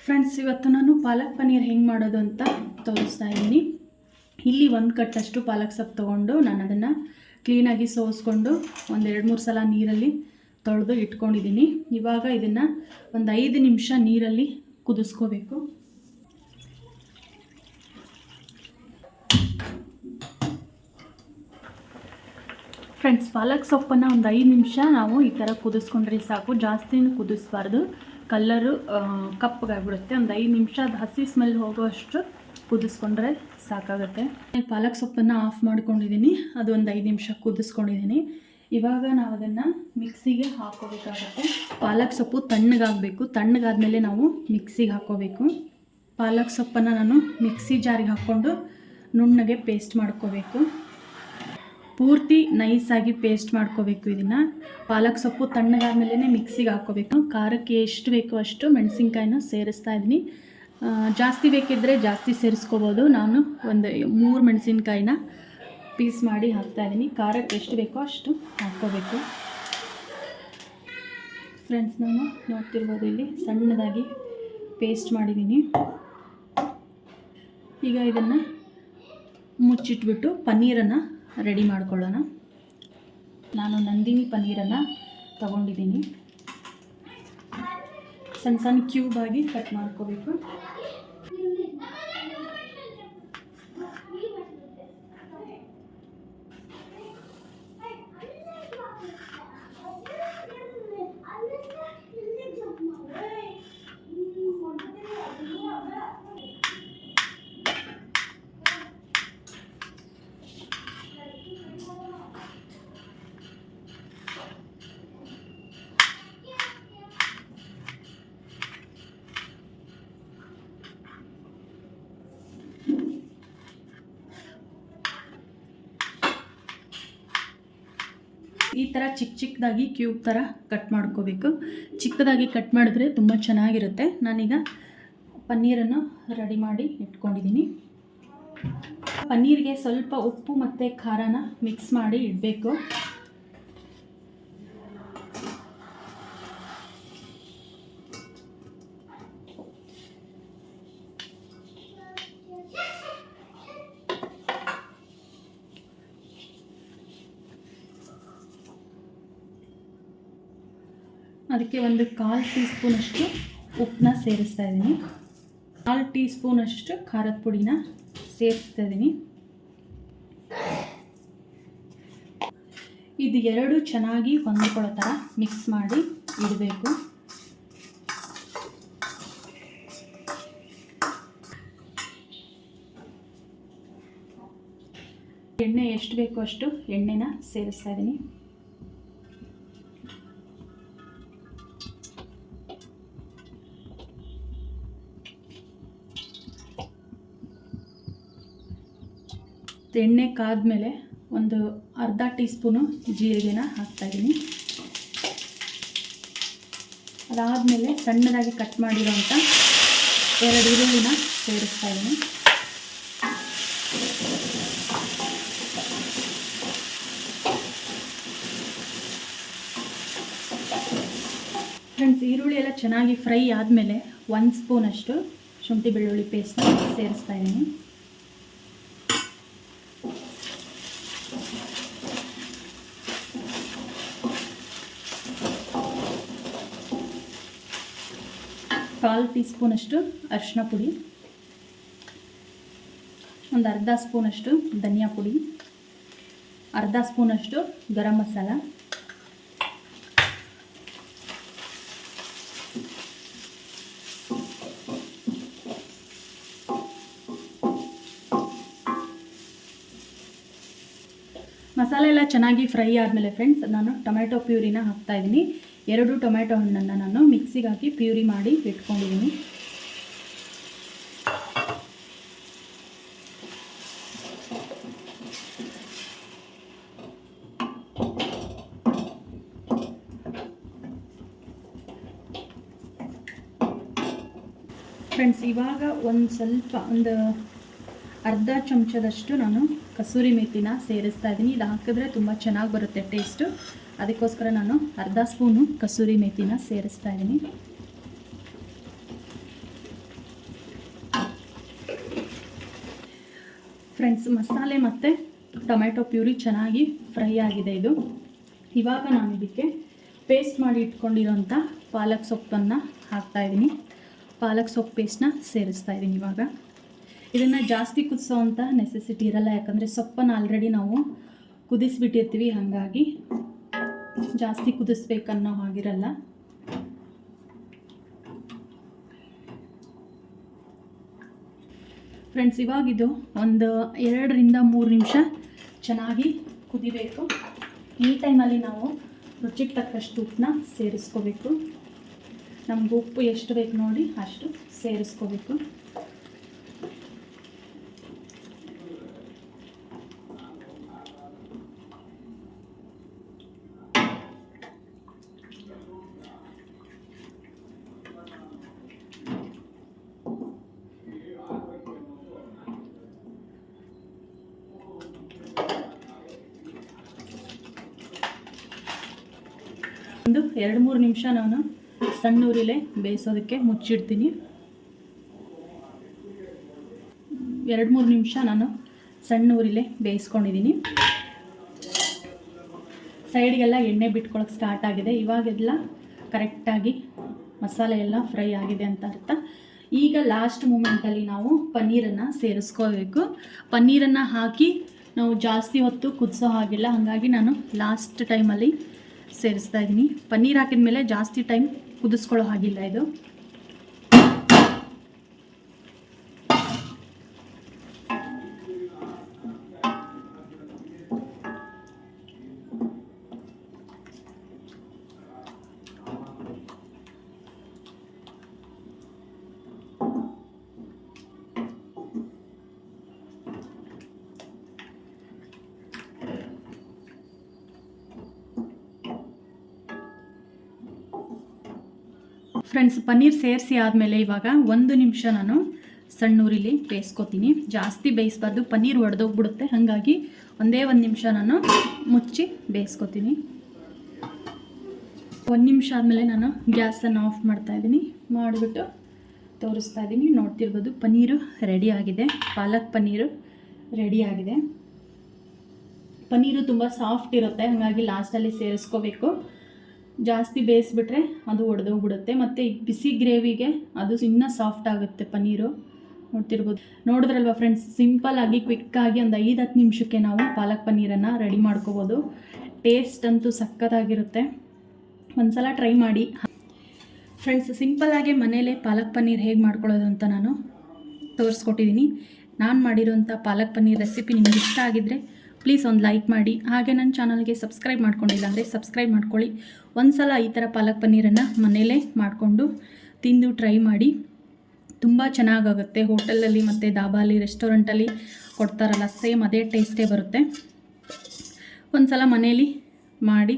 Friends, ಇವತ್ತು ನಾನು ಪಾಲಕ್ ಪನ್ನೀರ್ ಹೆಂಗೆ ಮಾಡೋದು ಅಂತ ತೋರಿಸ್ತಾ ಇದ್ದೀನಿ. ಇಲ್ಲಿ 1 ಕಟ್ಟಷ್ಟು ಪಾಲಕ್ ಸೊಪ್ಪು ತೊಗೊಂಡು ನಾನು ಅದನ್ನು ಕ್ಲೀನಾಗಿ ಸೋಸ್ಕೊಂಡು ಒಂದು 2-3 ಸಲ ನೀರಲ್ಲಿ ತೊಳೆದು ಇಟ್ಕೊಂಡಿದ್ದೀನಿ. ಇವಾಗ ಇದನ್ನು ಒಂದು 5 ನಿಮಿಷ ನೀರಲ್ಲಿ ಕುದಿಸ್ಕೋಬೇಕು. ಫ್ರೆಂಡ್ಸ್, ಪಾಲಕ್ ಸೊಪ್ಪನ್ನು ಒಂದು 5 ನಿಮಿಷ ನಾವು ಈ ಥರ ಕುದಿಸ್ಕೊಂಡ್ರೆ ಸಾಕು. ಜಾಸ್ತಿನೂ ಕುದಿಸ್ಬಾರ್ದು, ಕಲ್ಲರು ಕಪ್ಪಗಾಗ್ಬಿಡುತ್ತೆ. ಒಂದು 5 ನಿಮಿಷ ಅದು ಹಸಿ ಸ್ಮೆಲ್ ಹೋಗೋಷ್ಟು ಕುದಿಸ್ಕೊಂಡ್ರೆ ಸಾಕಾಗುತ್ತೆ. ಪಾಲಕ್ ಸೊಪ್ಪನ್ನು ಆಫ್ ಮಾಡ್ಕೊಂಡಿದ್ದೀನಿ, ಅದು ಒಂದು 5 ನಿಮಿಷ ಕುದಿಸ್ಕೊಂಡಿದ್ದೀನಿ. ಇವಾಗ ನಾವು ಅದನ್ನು ಮಿಕ್ಸಿಗೆ ಹಾಕೋಬೇಕಾಗತ್ತೆ. ಪಾಲಕ್ ಸೊಪ್ಪು ತಣ್ಣಗಾಗಬೇಕು, ತಣ್ಣಗಾದ್ಮೇಲೆ ನಾವು ಮಿಕ್ಸಿಗೆ ಹಾಕೋಬೇಕು. ಪಾಲಕ್ ಸೊಪ್ಪನ್ನು ನಾನು ಮಿಕ್ಸಿ ಜಾರಿಗೆ ಹಾಕ್ಕೊಂಡು ನುಣ್ಣಗೆ ಪೇಸ್ಟ್ ಮಾಡ್ಕೋಬೇಕು. ಪೂರ್ತಿ ನೈಸಾಗಿ ಪೇಸ್ಟ್ ಮಾಡ್ಕೋಬೇಕು. ಇದನ್ನು ಪಾಲಕ್ ಸೊಪ್ಪು ತಣ್ಣಗಾದ್ಮೇಲೆ ಮಿಕ್ಸಿಗೆ ಹಾಕ್ಕೋಬೇಕು. ಖಾರಕ್ಕೆ ಎಷ್ಟು ಬೇಕೋ ಅಷ್ಟು ಮೆಣಸಿನ್ಕಾಯಿನ ಸೇರಿಸ್ತಾ ಇದ್ದೀನಿ. ಜಾಸ್ತಿ ಬೇಕಿದ್ದರೆ ಜಾಸ್ತಿ ಸೇರಿಸ್ಕೋಬೋದು. ನಾನು ಒಂದು 3 ಮೆಣಸಿನ್ಕಾಯಿನ ಪೀಸ್ ಮಾಡಿ ಹಾಕ್ತಾಯಿದ್ದೀನಿ. ಖಾರಕ್ಕೆ ಎಷ್ಟು ಬೇಕೋ ಅಷ್ಟು ಹಾಕ್ಕೋಬೇಕು. ಫ್ರೆಂಡ್ಸ್, ನಾನು ನೋಡ್ತಿರ್ಬೋದು ಇಲ್ಲಿ ಸಣ್ಣದಾಗಿ ಪೇಸ್ಟ್ ಮಾಡಿದ್ದೀನಿ. ಈಗ ಇದನ್ನು ಮುಚ್ಚಿಟ್ಬಿಟ್ಟು ಪನ್ನೀರನ್ನು ರೆಡಿ ಮಾಡ್ಕೊಳ್ಳೋಣ. ನಾನು ನಂದಿನಿ ಪನ್ನೀರನ್ನು ತಗೊಂಡಿದ್ದೀನಿ. ಸಣ್ಣ ಸಣ್ಣ ಕ್ಯೂಬ್ ಆಗಿ ಕಟ್ ಮಾಡ್ಕೋಬೇಕು. ಈ ಥರ ಚಿಕ್ಕದಾಗಿ ಕ್ಯೂಬ್ ಥರ ಕಟ್ ಮಾಡ್ಕೋಬೇಕು. ಚಿಕ್ಕದಾಗಿ ಕಟ್ ಮಾಡಿದ್ರೆ ತುಂಬ ಚೆನ್ನಾಗಿರುತ್ತೆ. ನಾನೀಗ ಪನ್ನೀರನ್ನು ರೆಡಿ ಮಾಡಿ ಇಟ್ಕೊಂಡಿದ್ದೀನಿ. ಪನ್ನೀರಿಗೆ ಸ್ವಲ್ಪ ಉಪ್ಪು ಮತ್ತು ಖಾರನ ಮಿಕ್ಸ್ ಮಾಡಿ ಇಡಬೇಕು. ಅದಕ್ಕೆ ಒಂದು 1/4 ಟೀ ಸ್ಪೂನಷ್ಟು ಉಪ್ಪನ್ನ ಸೇರಿಸ್ತಾ ಇದ್ದೀನಿ. 1/4 ಟೀ ಸ್ಪೂನಷ್ಟು ಖಾರದ ಪುಡಿನ ಸೇರಿಸ್ತಾ ಇದ್ದೀನಿ. ಇದು 2 ಚೆನ್ನಾಗಿ ಹೊಂದ್ಕೊಳ್ಳೋ ಥರ ಮಿಕ್ಸ್ ಮಾಡಿ ಇಡಬೇಕು. ಎಣ್ಣೆ ಎಷ್ಟು ಬೇಕೋ ಅಷ್ಟು ಎಣ್ಣೆನ ಸೇರಿಸ್ತಾ ಇದ್ದೀನಿ. ಎಣ್ಣೆ ಕಾದ್ಮೇಲೆ ಒಂದು 1/2 ಟೀ ಸ್ಪೂನು ಜೀರಿಗೆನ ಹಾಕ್ತಾಯಿದ್ದೀನಿ. ಅದಾದಮೇಲೆ ಸಣ್ಣದಾಗಿ ಕಟ್ ಮಾಡಿರೋಂಥ 2 ಈರುಳ್ಳಿನ ಸೇರಿಸ್ತಾ ಇದ್ದೀನಿ. ಫ್ರೆಂಡ್ಸ್, ಈರುಳ್ಳಿ ಎಲ್ಲ ಚೆನ್ನಾಗಿ ಫ್ರೈ ಆದಮೇಲೆ 1 ಸ್ಪೂನಷ್ಟು ಶುಂಠಿ ಬೆಳ್ಳುಳ್ಳಿ ಪೇಸ್ಟ್ನ ಸೇರಿಸ್ತಾ ಇದ್ದೀನಿ. ಕಾಲು ಟೀ ಸ್ಪೂನಷ್ಟು ಅರಿಶಿನ ಪುಡಿ, ಒಂದು 1/2 ಸ್ಪೂನಷ್ಟು ಧನಿಯಾ ಪುಡಿ, 1/2 ಸ್ಪೂನಷ್ಟು ಗರಂ ಮಸಾಲ, ಮಸಾಲೆ ಎಲ್ಲ ಚೆನ್ನಾಗಿ ಫ್ರೈ ಆದಮೇಲೆ ಫ್ರೆಂಡ್ಸ್, ನಾನು ಟೊಮೆಟೊ ಪ್ಯೂರಿನ ಹಾಕ್ತಾಯಿದ್ದೀನಿ. 2 ಟೊಮೆಟೊ ಹಣ್ಣನ್ನು ನಾನು ಮಿಕ್ಸಿಗೆ ಹಾಕಿ ಪ್ಯೂರಿ ಮಾಡಿ ಇಟ್ಕೊಂಡಿದ್ದೀನಿ. ಫ್ರೆಂಡ್ಸ್, ಇವಾಗ ಒಂದು ಅರ್ಧ ಚಮಚದಷ್ಟು ನಾನು ಕಸೂರಿ ಮೇಥಿನ ಸೇರಿಸ್ತಾ ಇದ್ದೀನಿ. ಇದು ಹಾಕಿದ್ರೆ ತುಂಬ ಚೆನ್ನಾಗಿ ಬರುತ್ತೆ ಟೇಸ್ಟು. ಅದಕ್ಕೋಸ್ಕರ ನಾನು 1/2 ಸ್ಪೂನು ಕಸೂರಿ ಮೇಥಿನ ಸೇರಿಸ್ತಾ ಇದ್ದೀನಿ. ಫ್ರೆಂಡ್ಸ್, ಮಸಾಲೆ ಮತ್ತು ಟೊಮೆಟೊ ಪ್ಯೂರಿ ಚೆನ್ನಾಗಿ ಫ್ರೈ ಆಗಿದೆ. ಇದು ಇವಾಗ ನಾನು ಇದಕ್ಕೆ ಪೇಸ್ಟ್ ಮಾಡಿ ಇಟ್ಕೊಂಡಿರೋಂಥ ಪಾಲಕ್ ಸೊಪ್ಪನ್ನು ಹಾಕ್ತಾಯಿದ್ದೀನಿ. ಪಾಲಕ್ ಸೊಪ್ಪು ಪೇಸ್ಟ್ನ ಸೇರಿಸ್ತಾ ಇದ್ದೀನಿ. ಇವಾಗ ಇದನ್ನು ಜಾಸ್ತಿ ಕುದಿಸೋವಂಥ ನೆಸೆಸಿಟಿ ಇರಲ್ಲ, ಯಾಕಂದರೆ ಸೊಪ್ಪನ್ನು ಆಲ್ರೆಡಿ ನಾವು ಕುದಿಸ್ಬಿಟ್ಟಿರ್ತೀವಿ, ಹಾಗಾಗಿ ಜಾಸ್ತಿ ಕುದಿಸ್ಬೇಕನ್ನೋ ಹಾಗಿರಲ್ಲ. ಫ್ರೆಂಡ್ಸ್, ಇವಾಗಿದು ಒಂದು 2 ರಿಂದ 3 ನಿಮಿಷ ಚೆನ್ನಾಗಿ ಕುದಿಬೇಕು. ಈ ಟೈಮಲ್ಲಿ ನಾವು ರುಚಿಗೆ ತಕ್ಕಷ್ಟು ಉಪ್ಪನ್ನ ಸೇರಿಸ್ಕೋಬೇಕು. ನಮ್ಗೆ ಉಪ್ಪು ಎಷ್ಟು ಬೇಕು ನೋಡಿ ಅಷ್ಟು ಸೇರಿಸ್ಕೋಬೇಕು. ಒಂದು 2-3 ನಿಮಿಷ ನಾನು ಸಣ್ಣ ಉರಿಲೇ ಬೇಯಿಸೋದಕ್ಕೆ ಮುಚ್ಚಿಡ್ತೀನಿ. 2-3 ನಿಮಿಷ ನಾನು ಸಣ್ಣ ಉರಿಲೇ ಬೇಯಿಸ್ಕೊಂಡಿದ್ದೀನಿ. ಸೈಡ್ಗೆಲ್ಲ ಎಣ್ಣೆ ಬಿಟ್ಕೊಳ್ಳೋಕೆ ಸ್ಟಾರ್ಟ್ ಆಗಿದೆ. ಇವಾಗೆಲ್ಲ ಕರೆಕ್ಟಾಗಿ ಮಸಾಲೆ ಎಲ್ಲ ಫ್ರೈ ಆಗಿದೆ ಅಂತ ಅರ್ಥ. ಈಗ ಲಾಸ್ಟ್ ಮೂಮೆಂಟಲ್ಲಿ ನಾವು ಪನ್ನೀರನ್ನು ಸೇರಿಸ್ಕೋಬೇಕು. ಪನ್ನೀರನ್ನು ಹಾಕಿ ನಾವು ಜಾಸ್ತಿ ಹೊತ್ತು ಕುದಿಸೋ ಹಾಗಿಲ್ಲ, ಹಾಗಾಗಿ ನಾನು ಲಾಸ್ಟ್ ಟೈಮಲ್ಲಿ ಸೇರಿಸ್ತಾ ಇದ್ದೀನಿ. ಪನ್ನೀರ್ ಹಾಕಿದ ಮೇಲೆ ಜಾಸ್ತಿ ಟೈಮ್ ಕುದಿಸ್ಕೊಳ್ಳೋ ಹಾಗಿಲ್ಲ ಇದು. ಫ್ರೆಂಡ್ಸ್, ಪನ್ನೀರ್ ಸೇರಿಸಿ ಆದಮೇಲೆ ಇವಾಗ 1 ನಿಮಿಷ ನಾನು ಸಣ್ಣ ಉರಿಲಿ ಬೇಯಿಸ್ಕೊತೀನಿ. ಜಾಸ್ತಿ ಬೇಯಿಸಬಾರ್ದು, ಪನ್ನೀರ್ ಒಡೆದೋಗ್ಬಿಡುತ್ತೆ. ಹಾಗಾಗಿ ಒಂದೇ 1 ನಿಮಿಷ ನಾನು ಮುಚ್ಚಿ ಬೇಯಿಸ್ಕೊತೀನಿ. 1 ನಿಮಿಷ ಆದಮೇಲೆ ನಾನು ಗ್ಯಾಸನ್ನು ಆಫ್ ಮಾಡ್ತಾಯಿದ್ದೀನಿ. ಮಾಡಿಬಿಟ್ಟು ತೋರಿಸ್ತಾ ಇದ್ದೀನಿ. ನೋಡ್ತಿರ್ಬೋದು, ಪನ್ನೀರು ರೆಡಿ ಆಗಿದೆ. ಪಾಲಕ್ ಪನ್ನೀರು ರೆಡಿ ಆಗಿದೆ. ಪನ್ನೀರು ತುಂಬ ಸಾಫ್ಟ್ ಇರುತ್ತೆ, ಹಾಗಾಗಿ ಲಾಸ್ಟಲ್ಲಿ ಸೇರಿಸ್ಕೋಬೇಕು. ಜಾಸ್ತಿ ಬೇಯಿಸ್ಬಿಟ್ರೆ ಅದು ಒಡೆದೋಗ್ಬಿಡುತ್ತೆ. ಮತ್ತು ಈ ಬಿಸಿ ಗ್ರೇವಿಗೆ ಅದು ಇನ್ನೂ ಸಾಫ್ಟ್ ಆಗುತ್ತೆ ಪನ್ನೀರು. ನೋಡ್ತಿರ್ಬೋದು, ನೋಡಿದ್ರಲ್ವ ಫ್ರೆಂಡ್ಸ್, ಸಿಂಪಲ್ಲಾಗಿ ಕ್ವಿಕ್ಕಾಗಿ ಒಂದು 5-10 ನಿಮಿಷಕ್ಕೆ ನಾವು ಪಾಲಕ್ ಪನ್ನೀರನ್ನು ರೆಡಿ ಮಾಡ್ಕೋಬೋದು. ಟೇಸ್ಟ್ ಅಂತೂ ಸಖತ್ತಾಗಿರುತ್ತೆ. ಒಂದ್ಸಲ ಟ್ರೈ ಮಾಡಿ ಫ್ರೆಂಡ್ಸ್. ಸಿಂಪಲ್ಲಾಗಿ ಮನೇಲೇ ಪಾಲಕ್ ಪನ್ನೀರ್ ಹೇಗೆ ಮಾಡ್ಕೊಳ್ಳೋದು ಅಂತ ನಾನು ತೋರಿಸ್ಕೊಟ್ಟಿದ್ದೀನಿ. ನಾನು ಮಾಡಿರೋಂಥ ಪಾಲಕ್ ಪನ್ನೀರ್ ರೆಸಿಪಿ ನಿಮ್ಗೆ ಇಷ್ಟ ಆಗಿದ್ದರೆ ಪ್ಲೀಸ್ ಒಂದು ಲೈಕ್ ಮಾಡಿ. ಹಾಗೆ ನನ್ನ ಚಾನಲ್ಗೆ ಸಬ್ಸ್ಕ್ರೈಬ್ ಮಾಡ್ಕೊಂಡಿಲ್ಲ ಅಂದರೆ ಸಬ್ಸ್ಕ್ರೈಬ್ ಮಾಡ್ಕೊಳ್ಳಿ. ಒಂದು ಸಲ ಈ ಥರ ಪಾಲಕ್ ಪನ್ನೀರನ್ನು ಮನೇಲೇ ಮಾಡಿಕೊಂಡು ತಿಂದು ಟ್ರೈ ಮಾಡಿ. ತುಂಬ ಚೆನ್ನಾಗಾಗುತ್ತೆ. ಹೋಟೆಲಲ್ಲಿ ಮತ್ತು ಧಾಬಾಲಿ, ರೆಸ್ಟೋರೆಂಟಲ್ಲಿ ಕೊಡ್ತಾರಲ್ಲ, ಸೇಮ್ ಅದೇ ಟೇಸ್ಟೇ ಬರುತ್ತೆ. ಒಂದು ಸಲ ಮನೇಲಿ ಮಾಡಿ